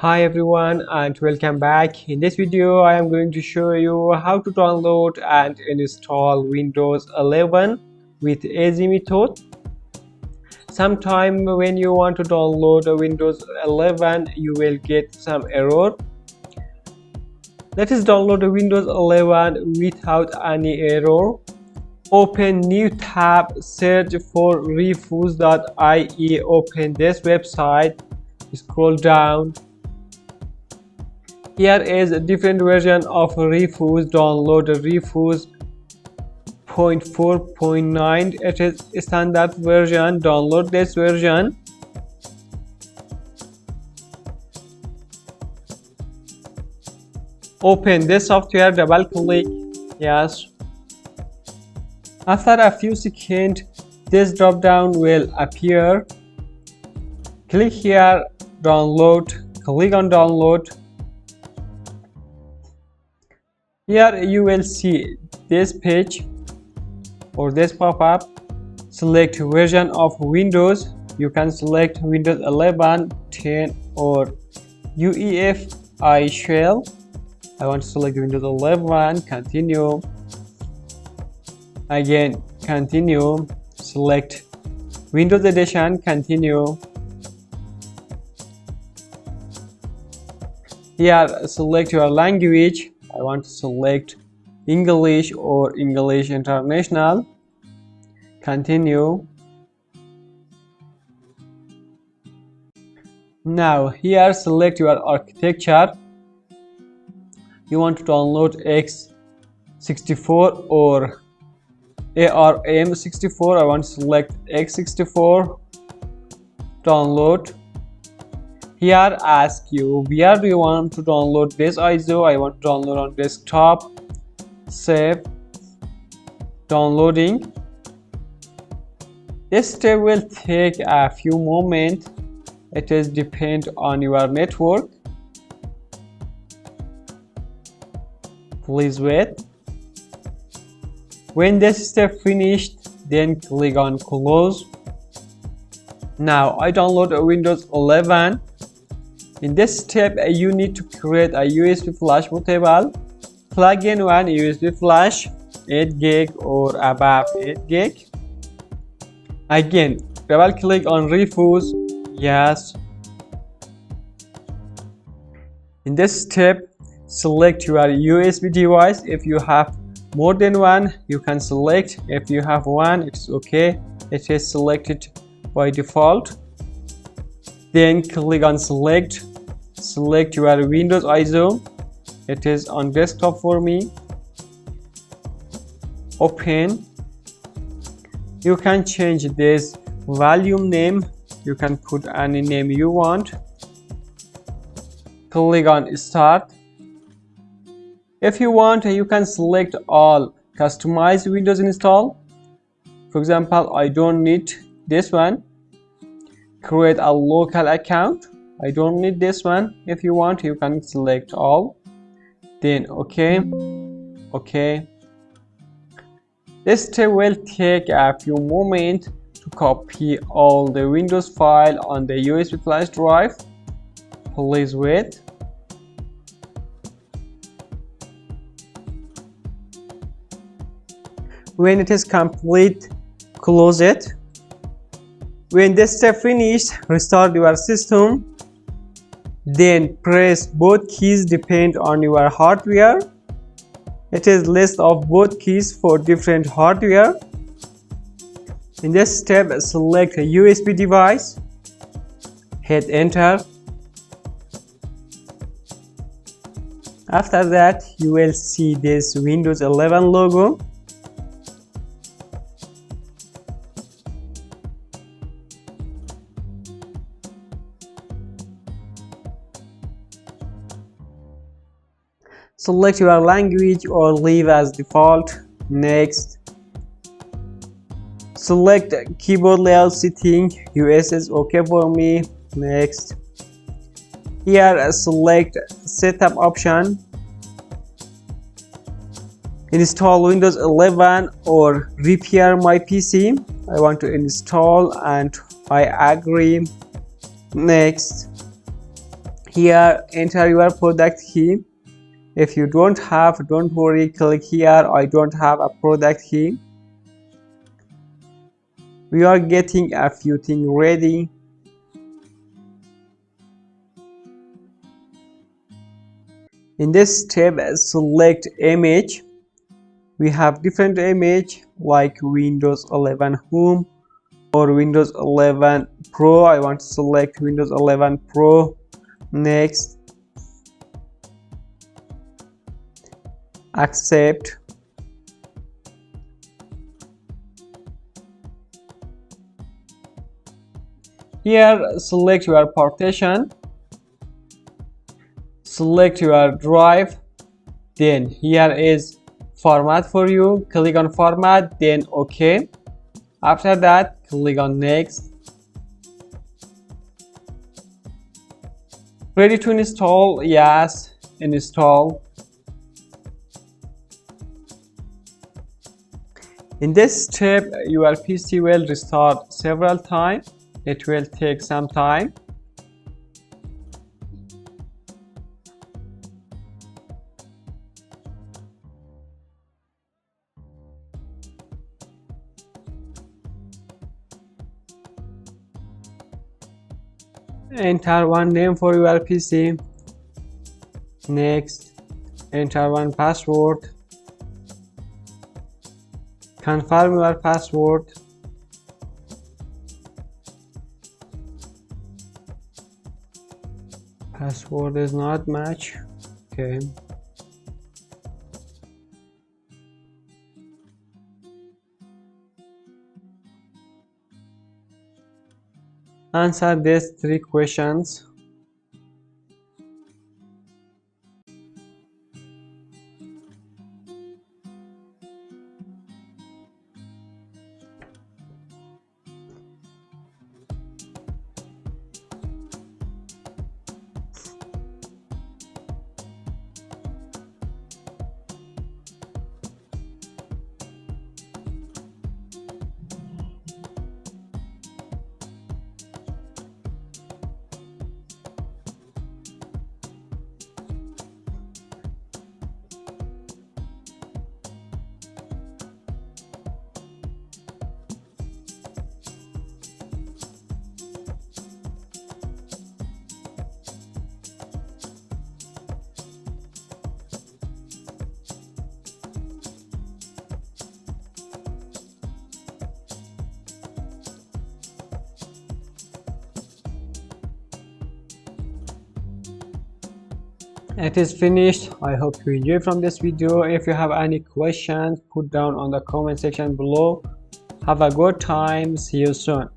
Hi everyone and welcome back. In this video I am going to show you how to download and install Windows 11 with easy method. Sometime when you want to download Windows 11 you will get some error. Let us download Windows 11 without any error. Open new tab, search for rufus.ie. Open this website, scroll down. Here is a different version of Rufus. Download Rufus 0.4.9. It is a standard version. Download this version. Open this software, double click. Yes. After a few seconds, this drop down will appear. Click here, download. Click on download. Here you will see this page or this pop-up. Select version of Windows. You can select Windows 11, 10 or UEFI shell. I want to select Windows 11. Continue. Again, continue. Select Windows Edition. Continue. Here select your language. I want to select English or English International. Continue. Now here select your architecture. You want to download x64 or ARM64. I want to select x64. Download. Here ask you where do you want to download this ISO. I want to download on desktop. Save. Downloading. This step will take a few moments. It is depend on your network. Please wait. When this step finished, then click on close. Now I download Windows 11. In this step, you need to create a USB flash bootable. Plug in one USB flash, 8 gig or above 8 gig. Again, double click on Rufus. Yes. In this step, select your USB device. If you have more than one, you can select. If you have one, it's okay. It is selected by default. Then click on select. Select your Windows ISO. It is on desktop for me. Open. You can change this volume name. You can put any name you want. Click on start. If you want, you can select all customized Windows install. For example, I don't need this one. Create a local account. I don't need this one. If you want, you can select all. Then OK. This step will take a few moments to copy all the Windows file on the USB flash drive. Please wait. When it is complete, close it. When this step finished, restart your system. Then press both keys depend on your hardware. It is list of both keys for different hardware. In this step, select a USB device. Hit enter. After that, you will see this Windows 11 logo. Select your language or leave as default. Next. Select keyboard layout setting. US is okay for me. Next. Here select setup option. Install Windows 11 or repair my PC. I want to install and I agree. Next. Here enter your product key. If you don't have, don't worry, click here I don't have a product key. We are getting a few things ready. In this step, select image. We have different image like Windows 11 Home or Windows 11 Pro. I want to select Windows 11 Pro. Next, accept. Here select your partition, select your drive, then here is format for you. Click on format, then OK. After that, click on next. Ready to install? Yes, install. In this step, your PC will restart several times. It will take some time. Enter one name for your PC. Next, enter one password. Confirm your password. Password is not match. Okay. Answer these 3 questions. It is finished. I hope you enjoyed from this video. If you have any questions, put down on the comment section below. Have a good time. See you soon.